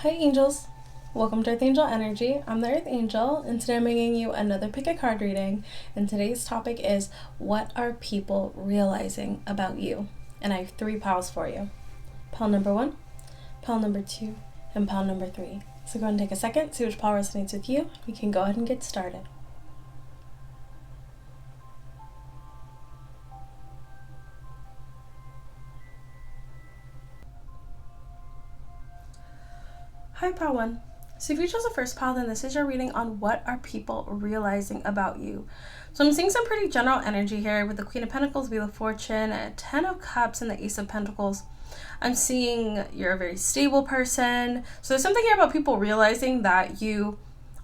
Hi angels, welcome to Earth Angel Energy. I'm the Earth Angel and today I'm bringing you another pick a card reading, and today's topic is what are people realizing about you? And I have 3 piles for you. Pile number 1, pile number 2, and pile number 3. So go ahead and take a second, see which pile resonates with you. We can go ahead and get started. Hi, pile 1. So if you chose the first pile, then this is your reading on what are people realizing about you. So I'm seeing some pretty general energy here with the Queen of Pentacles, Wheel of Fortune, 10 of Cups, and the Ace of Pentacles. I'm seeing you're a very stable person. So there's something here about people realizing that you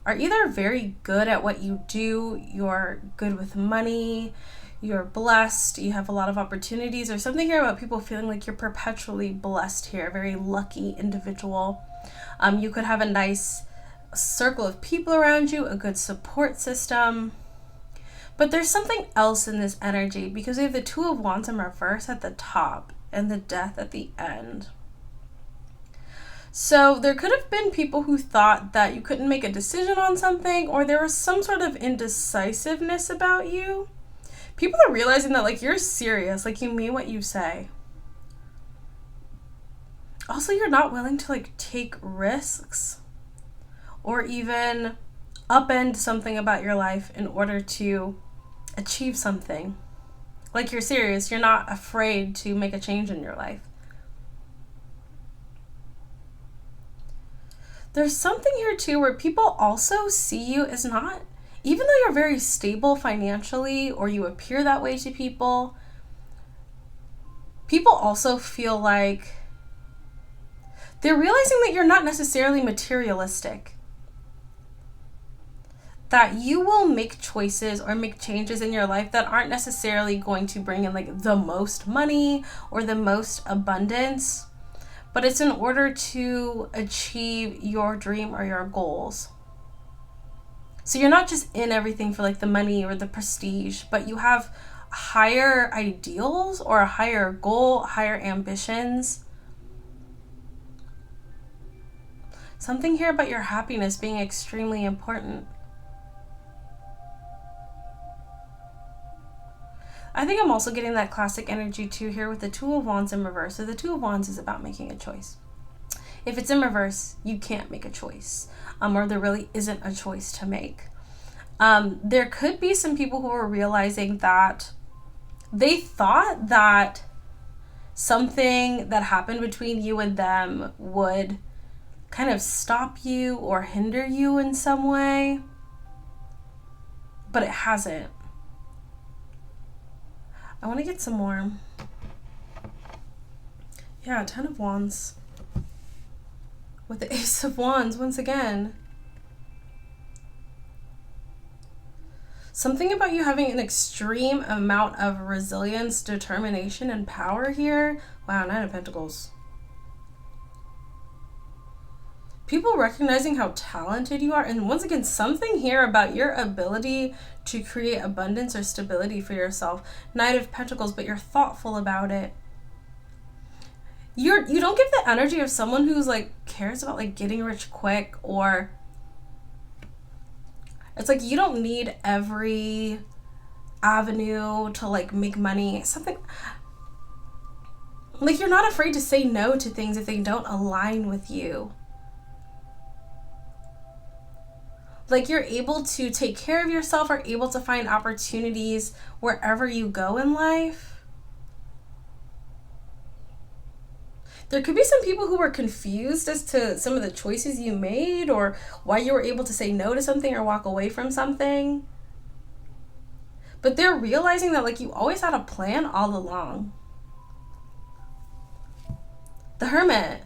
are either very good at what you do, you're good with money, you're blessed, you have a lot of opportunities, or something here about people feeling like you're perpetually blessed here, a very lucky individual. You could have a nice circle of people around you, a good support system. But there's something else in this energy because we have the Two of Wands in reverse at the top and the Death at the end. So there could have been people who thought that you couldn't make a decision on something, or there was some sort of indecisiveness about you. People are realizing that like you're serious, like you mean what you say. Also, you're not willing to like take risks or even upend something about your life in order to achieve something. Like you're serious, you're not afraid to make a change in your life. There's something here too where people also see you as not, even though you're very stable financially or you appear that way to people, people also feel like they're realizing that you're not necessarily materialistic. That you will make choices or make changes in your life that aren't necessarily going to bring in like the most money or the most abundance, but it's in order to achieve your dream or your goals. So you're not just in everything for like the money or the prestige, but you have higher ideals or a higher goal, higher ambitions. Something here about your happiness being extremely important. I think I'm also getting that classic energy too here with the Two of Wands in reverse. So the Two of Wands is about making a choice. If it's in reverse, you can't make a choice, or there really isn't a choice to make. There could be some people who are realizing that they thought that something that happened between you and them would kind of stop you or hinder you in some way, but it hasn't. I want to get some more. Yeah, 10 of Wands with the Ace of Wands once again. Something about you having an extreme amount of resilience, determination, and power here. Wow, 9 of Pentacles. People recognizing how talented you are, and once again, something here about your ability to create abundance or stability for yourself. 9 of Pentacles, but you're thoughtful about it. You don't give the energy of someone who's like cares about like getting rich quick, or it's like you don't need every avenue to like make money. Something like you're not afraid to say no to things if they don't align with you. Like you're able to take care of yourself or able to find opportunities wherever you go in life. There could be some people who were confused as to some of the choices you made or why you were able to say no to something or walk away from something. But they're realizing that like you always had a plan all along. The Hermit.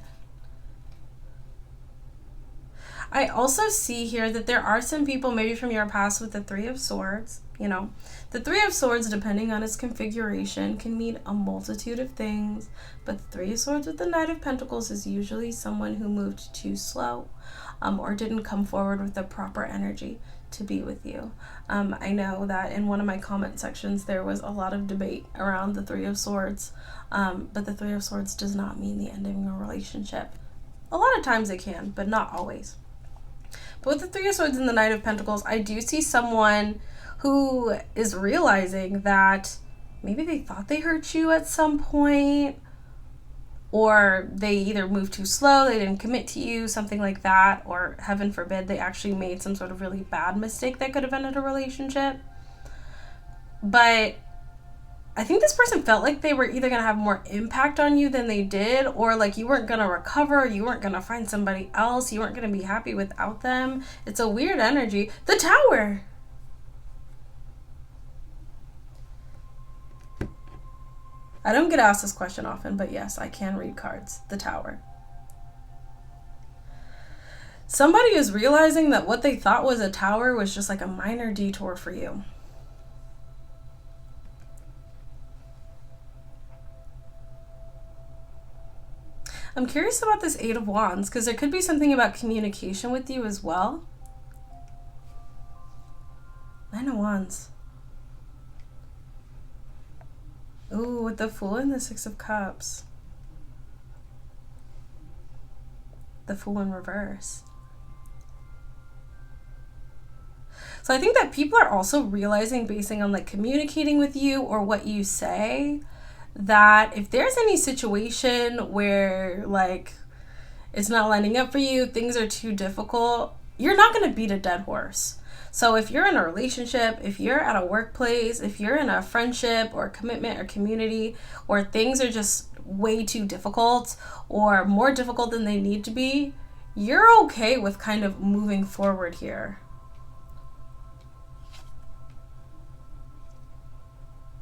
I also see here that there are some people maybe from your past with the 3 of Swords. You know, the 3 of Swords, depending on its configuration, can mean a multitude of things. But the 3 of Swords with the Knight of Pentacles is usually someone who moved too slow or didn't come forward with the proper energy to be with you. I know that in one of my comment sections there was a lot of debate around the 3 of Swords, but the 3 of Swords does not mean the ending of a relationship. A lot of times it can, but not always. But with the Three of Swords and the Knight of Pentacles, I do see someone who is realizing that maybe they thought they hurt you at some point, or they either moved too slow, they didn't commit to you, something like that, or heaven forbid, they actually made some sort of really bad mistake that could have ended a relationship. But I think this person felt like they were either going to have more impact on you than they did, or like you weren't going to recover, you weren't going to find somebody else, you weren't going to be happy without them. It's a weird energy. The Tower. I don't get asked this question often, but yes, I can read cards. The Tower. Somebody is realizing that what they thought was a tower was just like a minor detour for you. I'm curious about this Eight of Wands, because there could be something about communication with you as well. Nine of Wands. Ooh, with the Fool and the Six of Cups. The Fool in reverse. So I think that people are also realizing, basing on like communicating with you or what you say, that if there's any situation where like it's not lining up for you, things are too difficult, you're not going to beat a dead horse. So if you're in a relationship, if you're at a workplace, if you're in a friendship or commitment or community, or things are just way too difficult or more difficult than they need to be, you're okay with kind of moving forward here.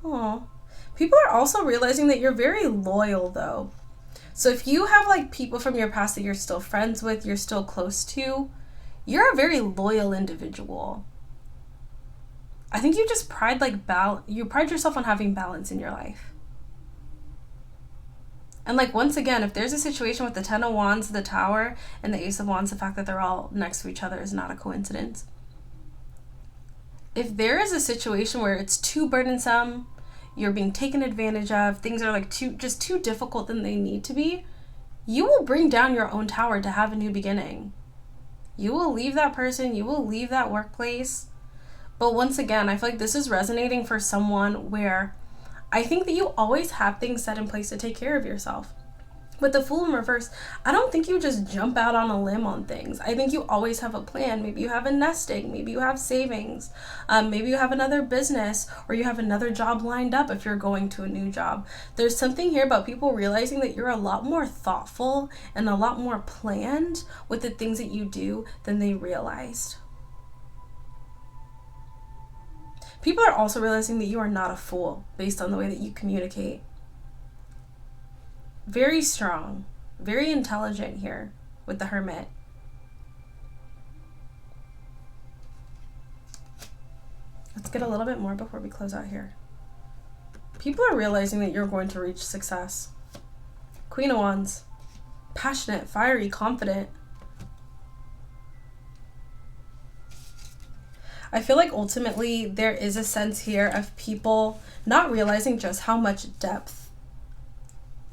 Oh. People are also realizing that you're very loyal, though. So if you have like people from your past that you're still friends with, you're still close to, you're a very loyal individual. I think you just pride yourself on having balance in your life. And like, once again, if there's a situation with the Ten of Wands, the Tower, and the Ace of Wands, the fact that they're all next to each other is not a coincidence. If there is a situation where it's too burdensome, you're being taken advantage of, things are like too difficult than they need to be, you will bring down your own tower to have a new beginning. You will leave that person, you will leave that workplace. But once again, I feel like this is resonating for someone where I think that you always have things set in place to take care of yourself. With the Fool in reverse, I don't think you just jump out on a limb on things. I think you always have a plan. Maybe you have a nest egg, maybe you have savings, maybe you have another business, or you have another job lined up if you're going to a new job. There's something here about people realizing that you're a lot more thoughtful and a lot more planned with the things that you do than they realized. People are also realizing that you are not a fool based on the way that you communicate. Very strong, very intelligent here with the Hermit. Let's get a little bit more before we close out here. People are realizing that you're going to reach success. Queen of Wands. Passionate, fiery, confident. I feel like ultimately there is a sense here of people not realizing just how much depth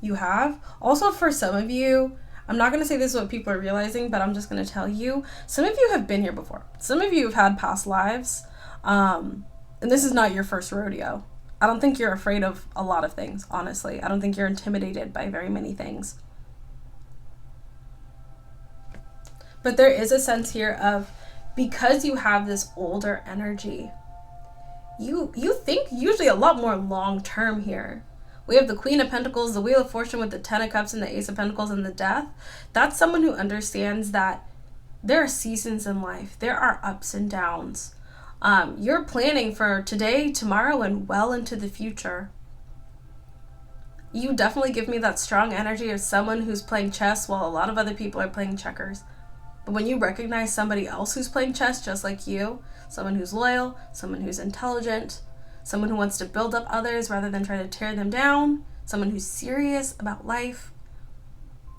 you have. Also, for some of you, I'm not going to say this is what people are realizing, but I'm just going to tell you, some of you have been here before. Some of you have had past lives, and this is not your first rodeo. I don't think you're afraid of a lot of things, honestly. I don't think you're intimidated by very many things. But there is a sense here of, because you have this older energy, you think usually a lot more long term here. We have the Queen of Pentacles, the Wheel of Fortune with the Ten of Cups and the Ace of Pentacles and the Death. That's someone who understands that there are seasons in life. There are ups and downs. You're planning for today, tomorrow, and well into the future. You definitely give me that strong energy of someone who's playing chess while a lot of other people are playing checkers. But when you recognize somebody else who's playing chess just like you, someone who's loyal, someone who's intelligent, someone who wants to build up others rather than try to tear them down, someone who's serious about life,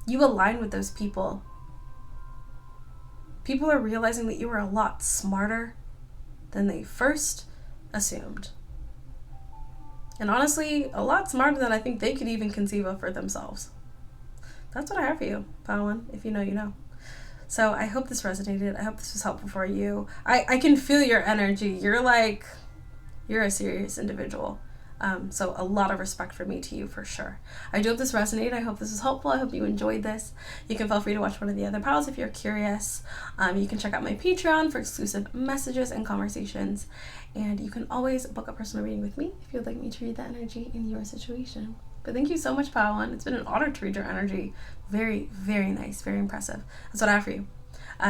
you align with those people. People are realizing that you are a lot smarter than they first assumed. And honestly, a lot smarter than I think they could even conceive of for themselves. That's what I have for you, pile one. If you know, you know. So I hope this resonated. I hope this was helpful for you. I can feel your energy. You're a serious individual. So a lot of respect for me to you for sure. I do hope this resonated. I hope this was helpful. I hope you enjoyed this. You can feel free to watch one of the other piles if you're curious. You can check out my Patreon for exclusive messages and conversations. And you can always book a personal reading with me if you'd like me to read the energy in your situation. But thank you so much, Pile One. It's been an honor to read your energy. Very, very nice. Very impressive. That's what I have for you.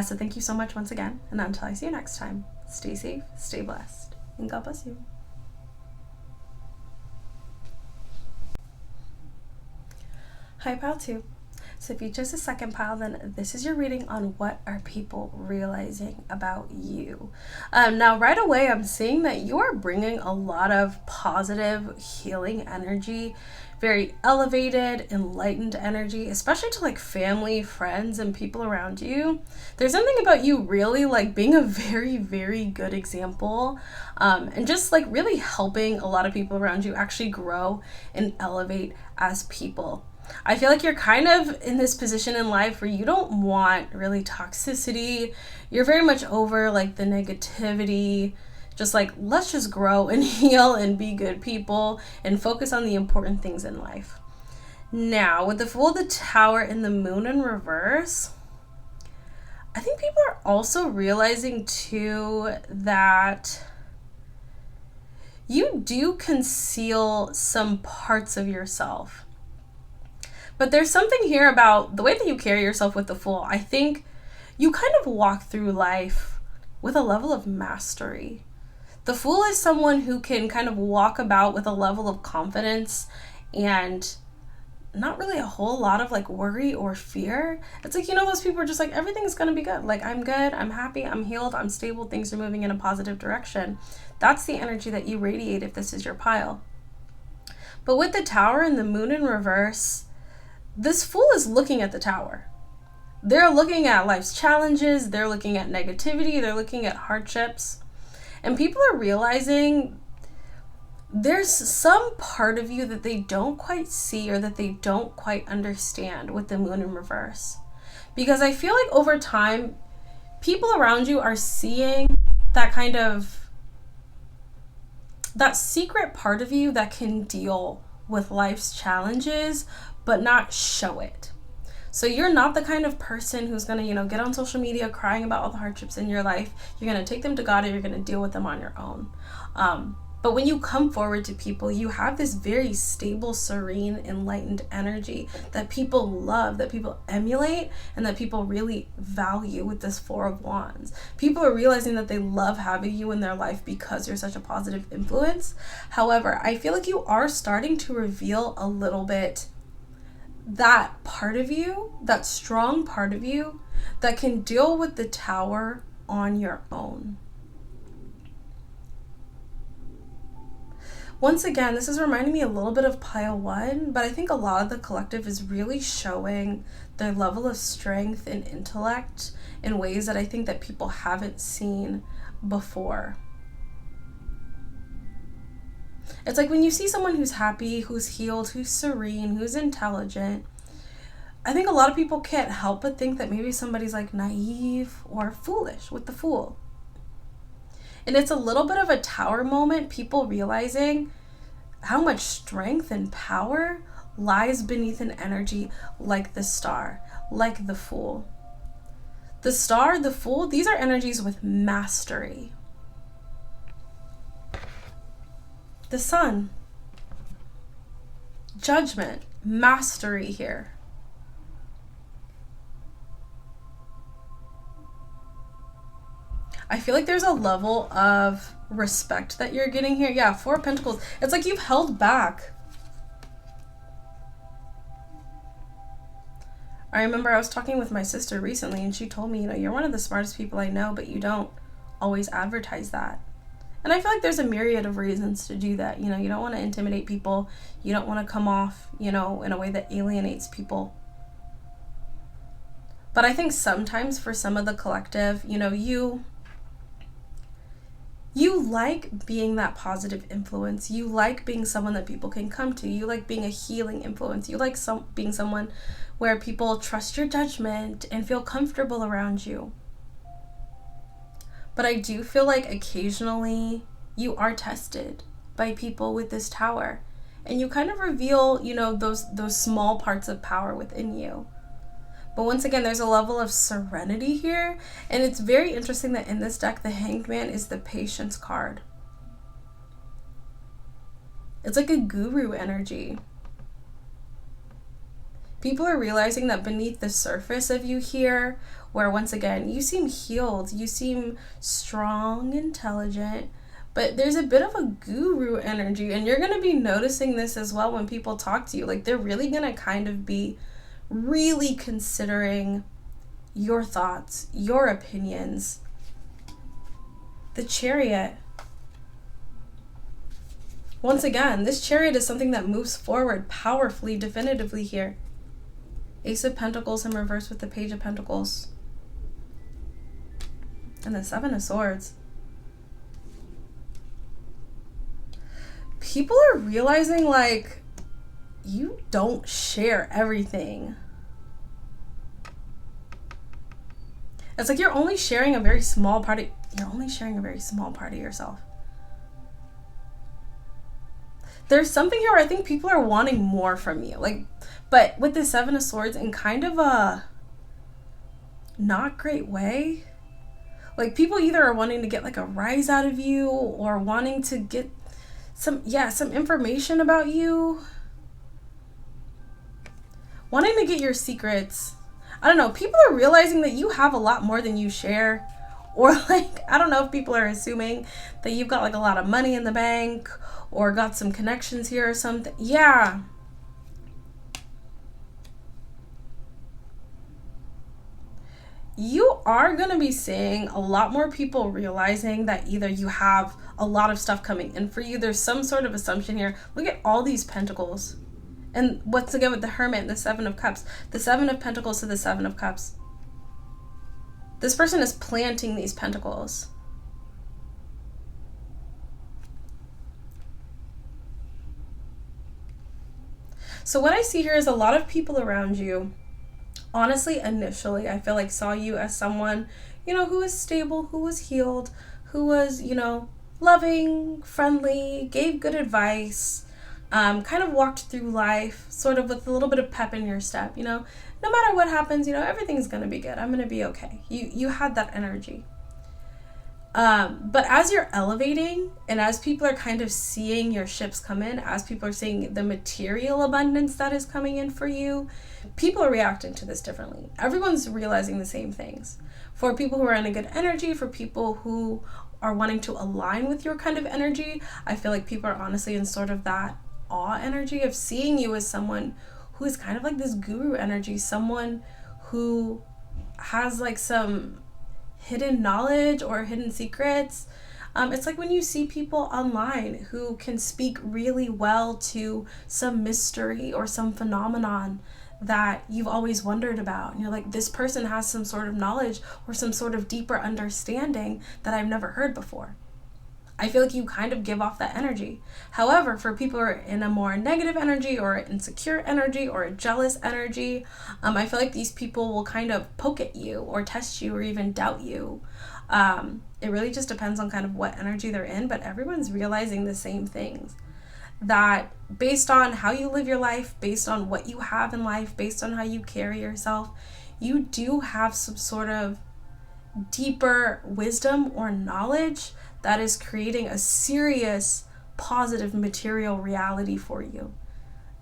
So thank you so much once again. And until I see you next time, stay safe, stay blessed, and God bless you. Hi, Pile 2. So if you chose a second pile, then this is your reading on what are people realizing about you. Now, right away, I'm seeing that you are bringing a lot of positive, healing energy, very elevated, enlightened energy, especially to like family, friends, and people around you. There's something about you really like being a very, very good example, and just like really helping a lot of people around you actually grow and elevate as people. I feel like you're kind of in this position in life where you don't want really toxicity. You're very much over like the negativity. Just like, let's just grow and heal and be good people and focus on the important things in life. Now, with the Fool, the Tower, and the Moon in reverse, I think people are also realizing too that you do conceal some parts of yourself. But there's something here about the way that you carry yourself with the Fool. I think you kind of walk through life with a level of mastery. The Fool is someone who can kind of walk about with a level of confidence and not really a whole lot of like worry or fear. It's like, you know, those people are just like, everything's going to be good. Like, I'm good, I'm happy, I'm healed, I'm stable, things are moving in a positive direction. That's the energy that you radiate if this is your pile. But with the Tower and the Moon in reverse, this Fool is looking at the Tower. They're looking at life's challenges, they're looking at negativity, they're looking at hardships. And people are realizing there's some part of you that they don't quite see or that they don't quite understand with the Moon in reverse. Because I feel like over time, people around you are seeing that kind of, that secret part of you that can deal with life's challenges, but not show it. So you're not the kind of person who's going to, get on social media crying about all the hardships in your life. You're going to take them to God and you're going to deal with them on your own. But when you come forward to people, you have this very stable, serene, enlightened energy that people love, that people emulate, and that people really value with this Four of Wands. People are realizing that they love having you in their life because you're such a positive influence. However, I feel like you are starting to reveal a little bit that part of you, that strong part of you that can deal with the Tower on your own. Once again, this is reminding me a little bit of pile 1, but I think a lot of the collective is really showing their level of strength and intellect in ways that I think that people haven't seen before. It's like when you see someone who's happy, who's healed, who's serene, who's intelligent, I think a lot of people can't help but think that maybe somebody's like naive or foolish with the Fool. And it's a little bit of a Tower moment, people realizing how much strength and power lies beneath an energy like the Star, like the Fool. The Star, the Fool, these are energies with mastery. The Sun, judgment, mastery here. I feel like there's a level of respect that you're getting here. Yeah, Four of Pentacles. It's like you've held back. I remember I was talking with my sister recently and she told me, you're one of the smartest people I know, but you don't always advertise that. And I feel like there's a myriad of reasons to do that. You don't want to intimidate people. You don't want to come off, in a way that alienates people. But I think sometimes for some of the collective, You like being that positive influence. You like being someone that people can come to. You like being a healing influence. You like being someone where people trust your judgment and feel comfortable around you. But I do feel like occasionally you are tested by people with this tower. And you kind of reveal, those small parts of power within you. But once again, there's a level of serenity here. And it's very interesting that in this deck, the Hanged Man is the Patience card. It's like a guru energy. People are realizing that beneath the surface of you here, where once again, you seem healed, you seem strong, intelligent, but there's a bit of a guru energy. And you're going to be noticing this as well when people talk to you. Like, they're really going to kind of be really considering your thoughts, your opinions. The Chariot. Once again, this Chariot is something that moves forward powerfully, definitively here. Ace of Pentacles in reverse with the Page of Pentacles. And the Seven of Swords. People are realizing, like, you don't share everything. It's like you're only sharing a very small part of yourself. There's something here where I think people are wanting more from you. Like, but with the Seven of Swords in kind of a not great way. Like, people either are wanting to get like a rise out of you or wanting to get some information about you. Wanting to get your secrets. I don't know. People are realizing that you have a lot more than you share. Or like, I don't know if people are assuming that you've got like a lot of money in the bank or got some connections here or something. Yeah. You are going to be seeing a lot more people realizing that either you have a lot of stuff coming in for you. There's some sort of assumption here. Look at all these pentacles. And once again with the Hermit and the Seven of Cups. The Seven of Pentacles to the Seven of Cups. This person is planting these pentacles. So what I see here is a lot of people around you, honestly, initially, I feel like saw you as someone, who was stable, who was healed, who was, loving, friendly, gave good advice, kind of walked through life sort of with a little bit of pep in your step, no matter what happens, everything's going to be good. I'm going to be okay. You had that energy. But as you're elevating and as people are kind of seeing your ships come in, as people are seeing the material abundance that is coming in for you, people are reacting to this differently. Everyone's realizing the same things. For people who are in a good energy, for people who are wanting to align with your kind of energy, I feel like people are honestly in sort of that awe energy of seeing you as someone who is kind of like this guru energy, someone who has like some hidden knowledge or hidden secrets. It's like when you see people online who can speak really well to some mystery or some phenomenon that you've always wondered about. And you're like, this person has some sort of knowledge or some sort of deeper understanding that I've never heard before. I feel like you kind of give off that energy. However, for people who are in a more negative energy or insecure energy or a jealous energy, I feel like these people will kind of poke at you or test you or even doubt you. It really just depends on kind of what energy they're in, but everyone's realizing the same things. That based on how you live your life, based on what you have in life, based on how you carry yourself, you do have some sort of deeper wisdom or knowledge that is creating a serious positive material reality for you.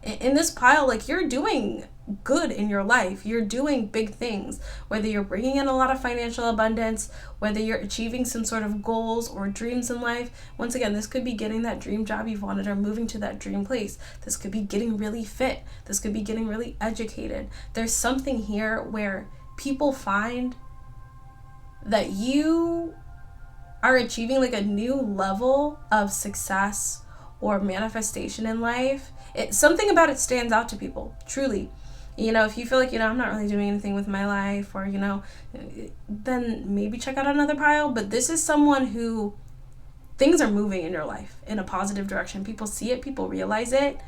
In this pile, like, you're doing good in your life. You're doing big things, whether you're bringing in a lot of financial abundance, whether you're achieving some sort of goals or dreams in life. Once again, this could be getting that dream job you've wanted or moving to that dream place. This could be getting really fit. This could be getting really educated. There's something here where people find that you are achieving like a new level of success or manifestation in life. Something about it stands out to people, truly. If you feel like, I'm not really doing anything with my life or, then maybe check out another pile. But this is someone who things are moving in your life in a positive direction. People see it, people realize it.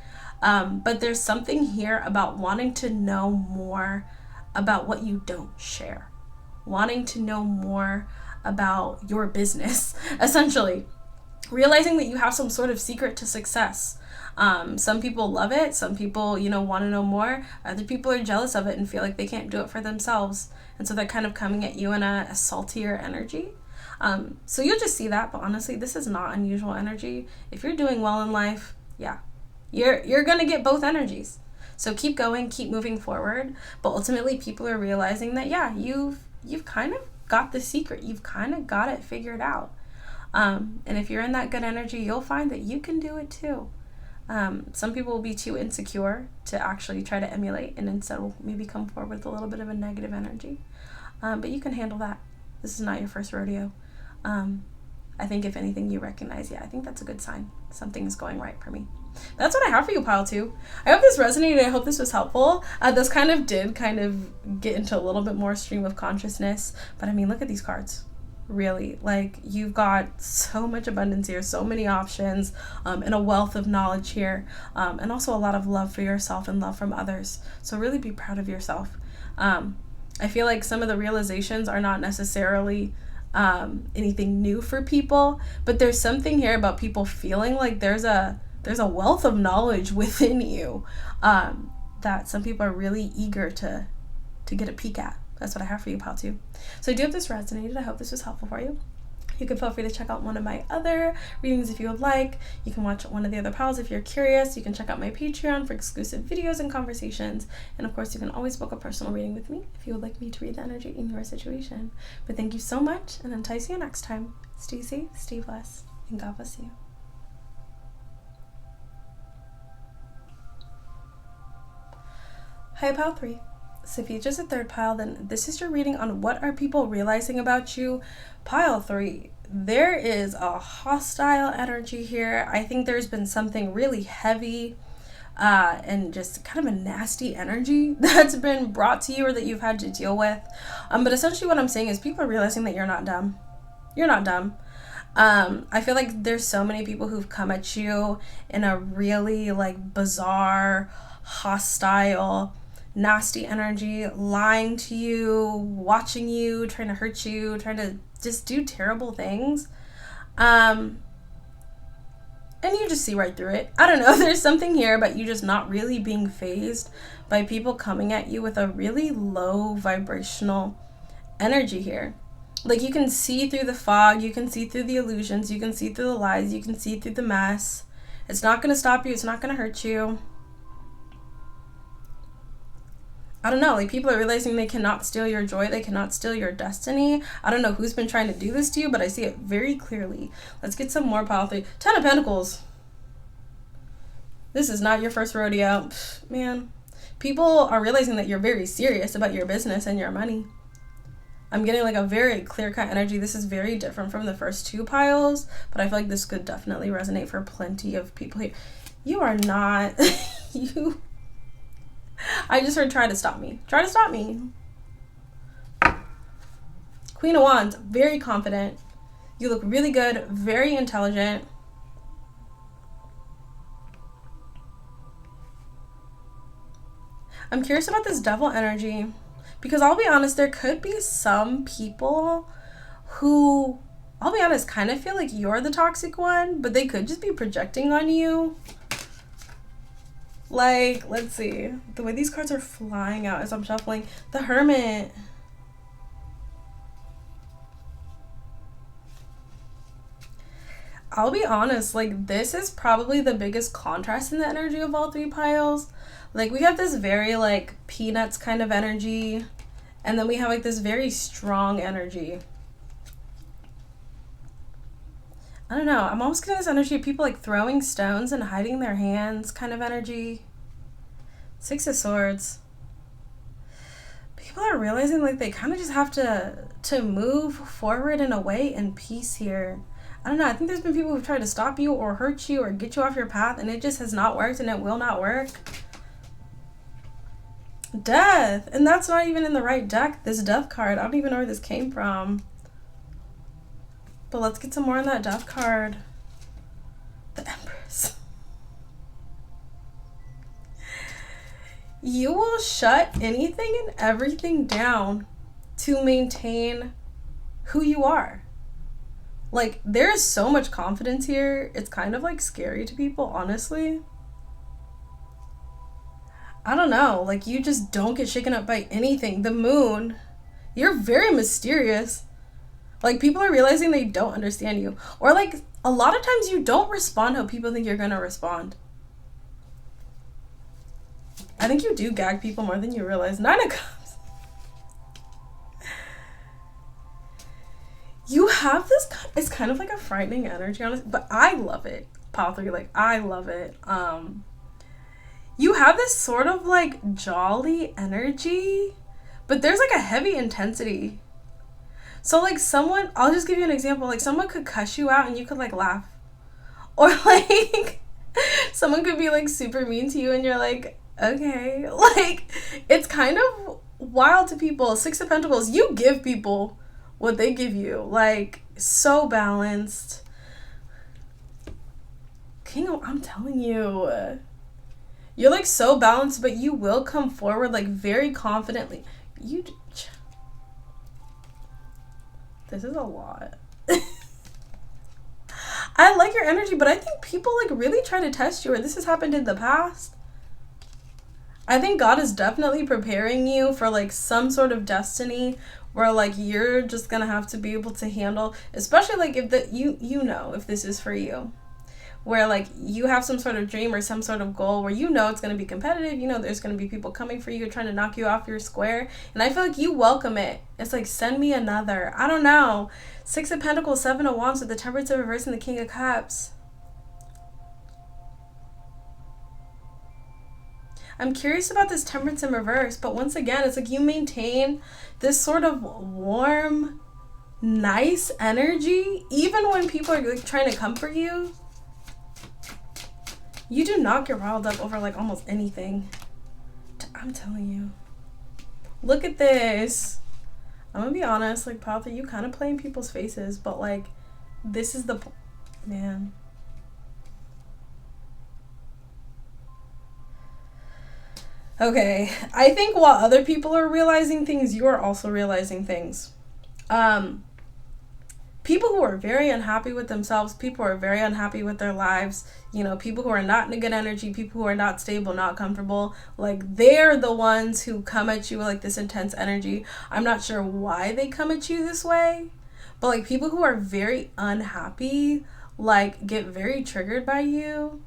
But there's something here about wanting to know more about what you don't share, wanting to know more about your business, essentially. Realizing that you have some sort of secret to success. Some people love it. Some people, want to know more. Other people are jealous of it and feel like they can't do it for themselves. And so they're kind of coming at you in a saltier energy. So you'll just see that. But honestly, this is not unusual energy. If you're doing well in life, yeah, you're going to get both energies. So keep going, keep moving forward. But ultimately, people are realizing that, yeah, you've kind of got the secret. You've kind of got it figured out. And if you're in that good energy, you'll find that you can do it too. Some people will be too insecure to actually try to emulate, and instead will maybe come forward with a little bit of a negative energy. But you can handle that. This is not your first rodeo. I think if anything, you recognize, I think that's a good sign. Something is going right for me. That's what I have for you, pile 2. I hope this resonated. I hope this was helpful. This did get into a little bit more stream of consciousness. But I mean, look at these cards. Really, you've got so much abundance here, so many options, and a wealth of knowledge here, and also a lot of love for yourself and love from others. So really be proud of yourself. I feel like some of the realizations are not necessarily anything new for people, but there's something here about people feeling like there's a wealth of knowledge within you that some people are really eager to get a peek at. That's what I have for you, pile 2. So I do hope this resonated. I hope this was helpful for you. You can feel free to check out one of my other readings if you would like. You can watch one of the other piles if you're curious. You can check out my Patreon for exclusive videos and conversations. And of course, you can always book a personal reading with me if you would like me to read the energy in your situation. But thank you so much, and until I see you next time, stay safe, stay blessed, and God bless you. Hi, pile 3. So if you just a third pile, then this is your reading on what are people realizing about you. Pile 3, there is a hostile energy here. I think there's been something really heavy and just kind of a nasty energy that's been brought to you or that you've had to deal with. But essentially what I'm saying is people are realizing that you're not dumb. You're not dumb. I feel like there's so many people who've come at you in a really bizarre, hostile, nasty energy, lying to you, watching you, trying to hurt you, trying to just do terrible things. And you just see right through it. I don't know, there's something here about you just not really being fazed by people coming at you with a really low vibrational energy here. You can see through the fog, you can see through the illusions, you can see through the lies, you can see through the mess. It's not going to stop you, it's not going to hurt you. I don't know, people are realizing they cannot steal your joy, they cannot steal your destiny. I don't know who's been trying to do this to you, but I see it very clearly. Let's get some more pile 3. 10 of Pentacles. This is not your first rodeo. Man, people are realizing that you're very serious about your business and your money. I'm getting a very clear-cut energy. This is very different from the first 2 piles, but I feel like this could definitely resonate for plenty of people here. You are not... I just heard try to stop me. Try to stop me. Queen of Wands, very confident. You look really good, very intelligent. I'm curious about this devil energy because I'll be honest, there could be some people who, I'll be honest, kind of feel like you're the toxic one, but they could just be projecting on you. Let's see. The way these cards are flying out as I'm shuffling. The Hermit. I'll be honest, this is probably the biggest contrast in the energy of all 3 piles. We have this very, peanuts kind of energy. And then we have, this very strong energy. I don't know. I'm almost getting this energy of people throwing stones and hiding their hands kind of energy. 6 of Swords. People are realizing they kind of just have to move forward in a way in peace here. I don't know. I think there's been people who've tried to stop you or hurt you or get you off your path, and it just has not worked and it will not work. Death. And that's not even in the right deck. This Death card. I don't even know where this came from. But let's get some more on that death card. The Empress. You will shut anything and everything down to maintain who you are. Like, there is so much confidence here. It's kind of like scary to people, honestly. I don't know. Like, you just don't get shaken up by anything. The Moon, you're very mysterious. Like, people are realizing they don't understand you. Or, like, a lot of times you don't respond how people think you're going to respond. I think you do gag people more than you realize. 9 of Cups. You have this, it's kind of like a frightening energy, honestly, but I love it. Pile 3, like, I love it. You have this sort of, like, jolly energy, but there's, like, a heavy intensity. So, like, someone, I'll just give you an example. Like, someone could cuss you out and you could, like, laugh. Or, like, someone could be, like, super mean to you and you're like, okay. Like, it's kind of wild to people. 6 of Pentacles, you give people what they give you. Like, so balanced. King of, I'm telling you. You're, like, so balanced, but you will come forward, like, very confidently. This is a lot. I like your energy, but I think people, like, really try to test you, or this has happened in the past. I think God is definitely preparing you for, like, some sort of destiny where, like, you're just gonna have to be able to handle, especially, like, if you know if this is for you. Where, like, you have some sort of dream or some sort of goal where you know it's going to be competitive, you know there's going to be people coming for you trying to knock you off your square, and I feel like you welcome it. It's like, send me another. I don't know. 6 of Pentacles, 7 of Wands with the Temperance in reverse and the King of Cups. I'm curious about this Temperance in reverse, but once again, it's like you maintain this sort of warm, nice energy, even when people are, like, trying to comfort you. You do not get riled up over, like, almost anything. I'm telling you. Look at this. I'm gonna be honest, like, Papa, you kind of play in people's faces, but, like, this is the... Man. Okay. I think while other people are realizing things, you are also realizing things. People who are very unhappy with themselves, people who are very unhappy with their lives, you know, people who are not in a good energy, people who are not stable, not comfortable, like, they're the ones who come at you with, like, this intense energy. I'm not sure why they come at you this way, but, like, people who are very unhappy, like, get very triggered by you.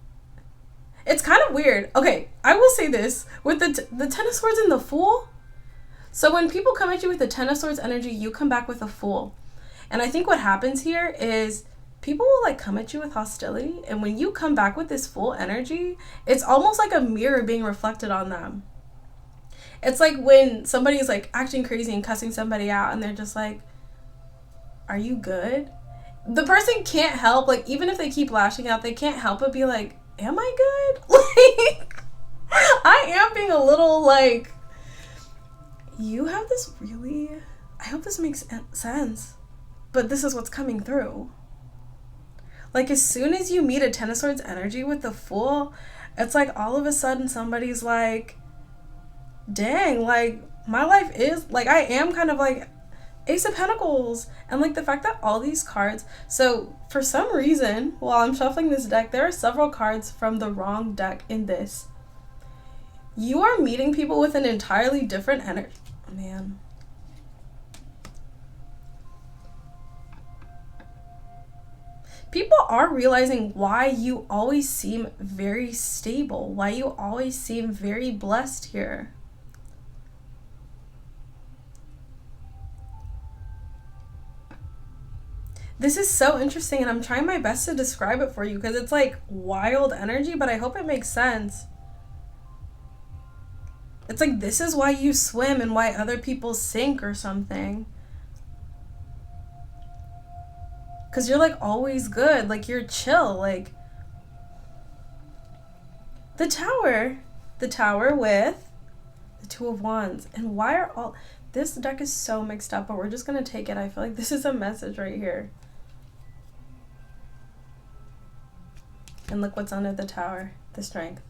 It's kind of weird. Okay, I will say this. With the Ten of Swords and the Fool, so when people come at you with the Ten of Swords energy, you come back with a Fool. And I think what happens here is people will, like, come at you with hostility, and when you come back with this full energy, it's almost like a mirror being reflected on them. It's like when somebody is, like, acting crazy and cussing somebody out, and they're just like, are you good? The person can't help, like, even if they keep lashing out, they can't help but be like, am I good? Like, I am being a little, like, you have this really, I hope this makes sense. But this is what's coming through. Like, as soon as you meet a Ten of Swords energy with the Fool, it's like all of a sudden somebody's like, dang, like, my life is, like, I am kind of like Ace of Pentacles. And, like, the fact that all these cards, so for some reason, while I'm shuffling this deck, there are several cards from the wrong deck in this. You are meeting people with an entirely different energy. Oh, man. People are realizing why you always seem very stable, why you always seem very blessed here. This is so interesting, and I'm trying my best to describe it for you because it's like wild energy, but I hope it makes sense. It's like, this is why you swim and why other people sink or something. Because you're, like, always good. Like, you're chill. Like, the Tower. The Tower with the Two of Wands. And why are all... This deck is so mixed up, but we're just going to take it. I feel like this is a message right here. And look what's under the Tower, the Strength.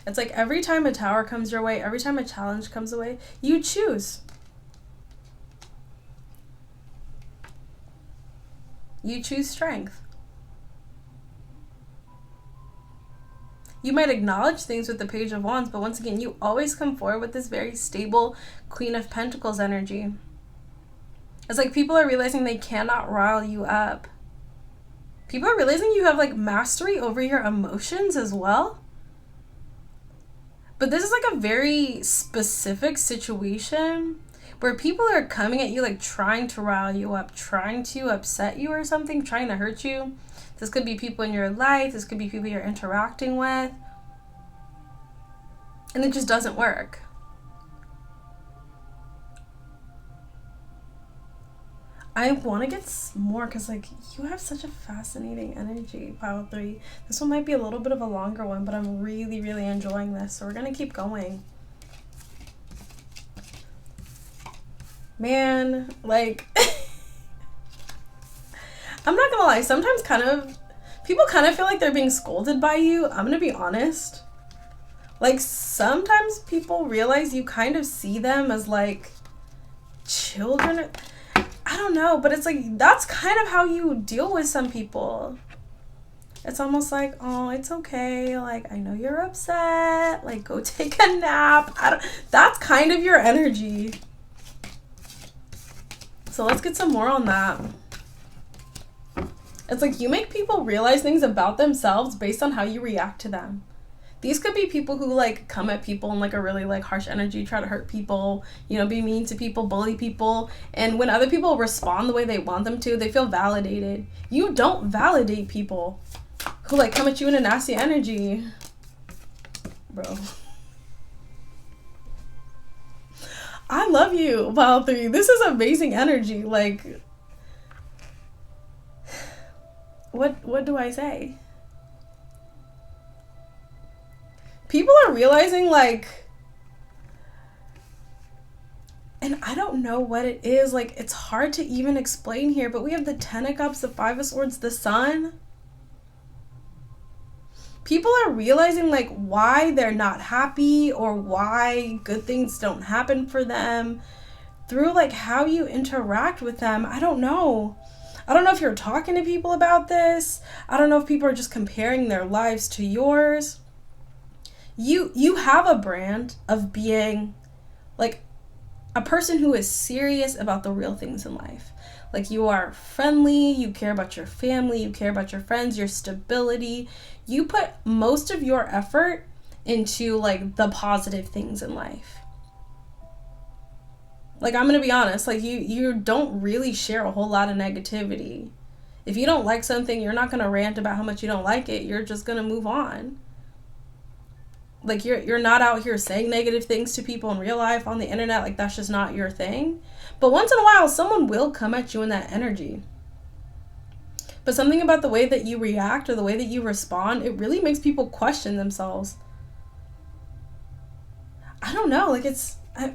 It's like every time a Tower comes your way, every time a challenge comes away, you choose. You choose strength. You might acknowledge things with the Page of Wands, but once again, you always come forward with this very stable Queen of Pentacles energy. It's like people are realizing they cannot rile you up. People are realizing you have like mastery over your emotions as well. But this is like a very specific situation where people are coming at you like trying to rile you up, trying to upset you or something, trying to hurt you. This could be people in your life. This could be people you're interacting with. And it just doesn't work. I want to get more because like you have such a fascinating energy, Pile 3. This one might be a little bit of a longer one, but I'm really, really enjoying this. So we're going to keep going. Man, like, I'm not going to lie. Sometimes people kind of feel like they're being scolded by you. I'm going to be honest. Like, sometimes people realize you kind of see them as like children. I don't know, but it's like, that's kind of how you deal with some people. It's almost like, oh, it's okay. Like, I know you're upset. Like, go take a nap. That's kind of your energy. So let's get some more on that. It's like you make people realize things about themselves based on how you react to them. These could be people who like come at people in like a really like harsh energy, try to hurt people, you know, be mean to people, bully people. And when other people respond the way they want them to, they feel validated. You don't validate people who like come at you in a nasty energy. Bro. I love you, Pile 3. This is amazing energy. Like, what do I say? People are realizing, like, and I don't know what it is. Like, it's hard to even explain here, but we have the Ten of Cups, the Five of Swords, the Sun. People are realizing, like, why they're not happy or why good things don't happen for them through, like, how you interact with them. I don't know. I don't know if you're talking to people about this. I don't know if people are just comparing their lives to yours. You have a brand of being like a person who is serious about the real things in life. Like, you are friendly, you care about your family, you care about your friends, your stability. You put most of your effort into like the positive things in life. Like, I'm gonna be honest, like you don't really share a whole lot of negativity. If you don't like something, you're not gonna rant about how much you don't like it. You're just gonna move on. Like, you're not out here saying negative things to people in real life on the internet. Like, that's just not your thing. But once in a while, someone will come at you in that energy. But something about the way that you react or the way that you respond, it really makes people question themselves. I don't know. Like,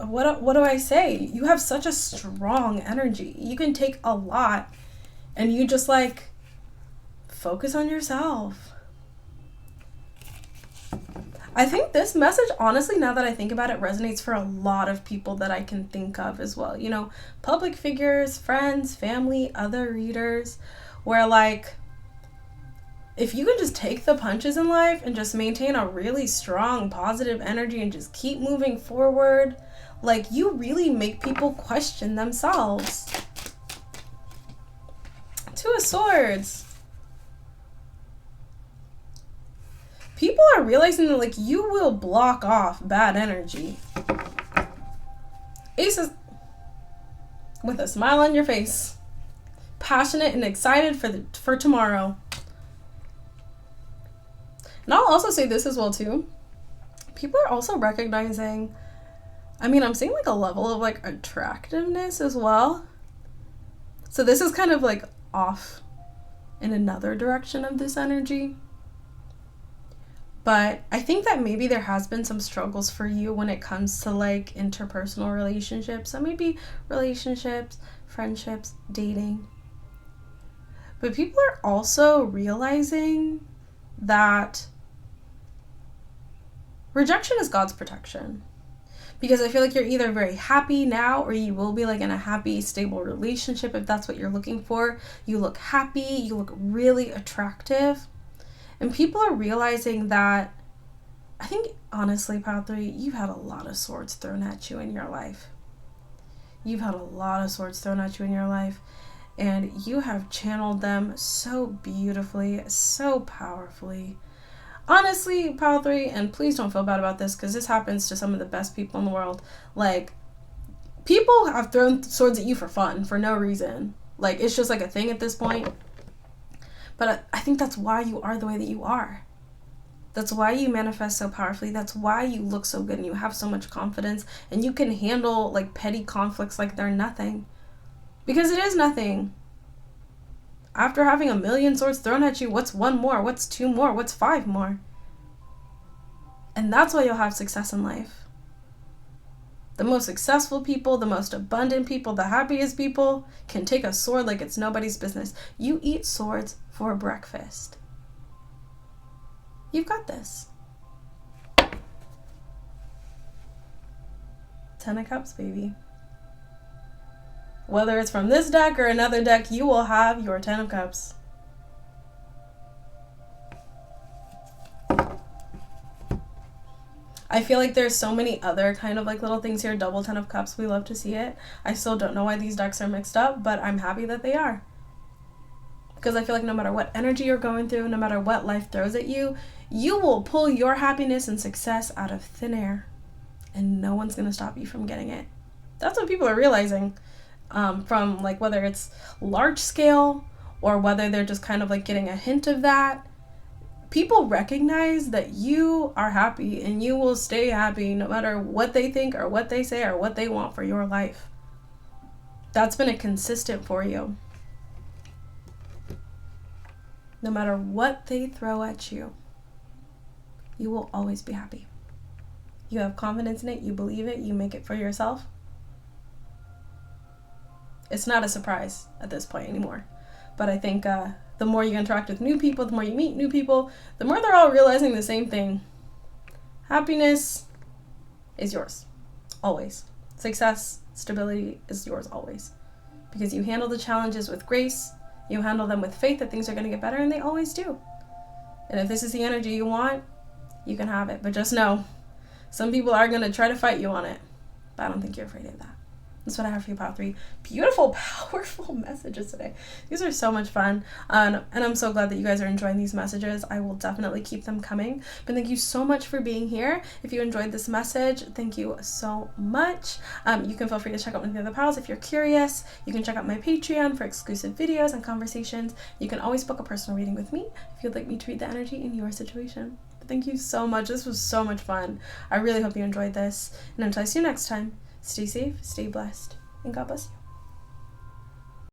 what do I say? You have such a strong energy. You can take a lot and you just, like, focus on yourself. I think this message, honestly, now that I think about it, resonates for a lot of people that I can think of as well. You know, public figures, friends, family, other readers, where, like, if you can just take the punches in life and just maintain a really strong, positive energy and just keep moving forward, like, you really make people question themselves. Two of Swords. People are realizing that, like, you will block off bad energy. Aces with a smile on your face. Passionate and excited for tomorrow. And I'll also say this as well, too. People are also recognizing, I mean, I'm seeing, like, a level of, like, attractiveness as well. So this is kind of, like, off in another direction of this energy. But I think that maybe there has been some struggles for you when it comes to, like, interpersonal relationships. So maybe relationships, friendships, dating. But people are also realizing that rejection is God's protection. Because I feel like you're either very happy now, or you will be like in a happy, stable relationship if that's what you're looking for. You look happy, you look really attractive. And people are realizing that, I think, honestly, Pile 3, you've had a lot of swords thrown at you in your life. You've had a lot of swords thrown at you in your life. And you have channeled them so beautifully, so powerfully. Honestly, Pile 3, and please don't feel bad about this, because this happens to some of the best people in the world. Like, people have thrown swords at you for fun, for no reason. Like, it's just like a thing at this point. But I think that's why you are the way that you are. That's why you manifest so powerfully. That's why you look so good and you have so much confidence. And you can handle, like, petty conflicts like they're nothing. Because it is nothing. After having 1,000,000 swords thrown at you, what's 1 more? What's 2 more? What's 5 more? And that's why you'll have success in life. The most successful people, the most abundant people, the happiest people can take a sword like it's nobody's business. You eat swords for breakfast. You've got this. 10 of Cups, baby. Whether it's from this deck or another deck, you will have your 10 of Cups. I feel like there's so many other kind of like little things here. Double 10 of Cups, we love to see it. I still don't know why these decks are mixed up, but I'm happy that they are. Because I feel like no matter what energy you're going through, no matter what life throws at you, you will pull your happiness and success out of thin air. And no one's going to stop you from getting it. That's what people are realizing. From like whether it's large scale or whether they're just kind of like getting a hint of that. People recognize that you are happy and you will stay happy no matter what they think or what they say or what they want for your life. That's been a consistent for you. No matter what they throw at you, you will always be happy. You have confidence in it, you believe it, you make it for yourself. It's not a surprise at this point anymore. But I think the more you interact with new people, the more you meet new people, the more they're all realizing the same thing. Happiness is yours. Always. Success, stability is yours always. Because you handle the challenges with grace, you handle them with faith that things are going to get better, and they always do. And if this is the energy you want, you can have it. But just know, some people are going to try to fight you on it. But I don't think you're afraid of that. That's what I have for you, Pile 3. Beautiful, powerful messages today. These are so much fun. And I'm so glad that you guys are enjoying these messages. I will definitely keep them coming. But thank you so much for being here. If you enjoyed this message, thank you so much. You can feel free to check out one of the other piles if you're curious. You can check out my Patreon for exclusive videos and conversations. You can always book a personal reading with me if you'd like me to read the energy in your situation. But thank you so much. This was so much fun. I really hope you enjoyed this. And until I see you next time, stay safe, stay blessed, and God bless you.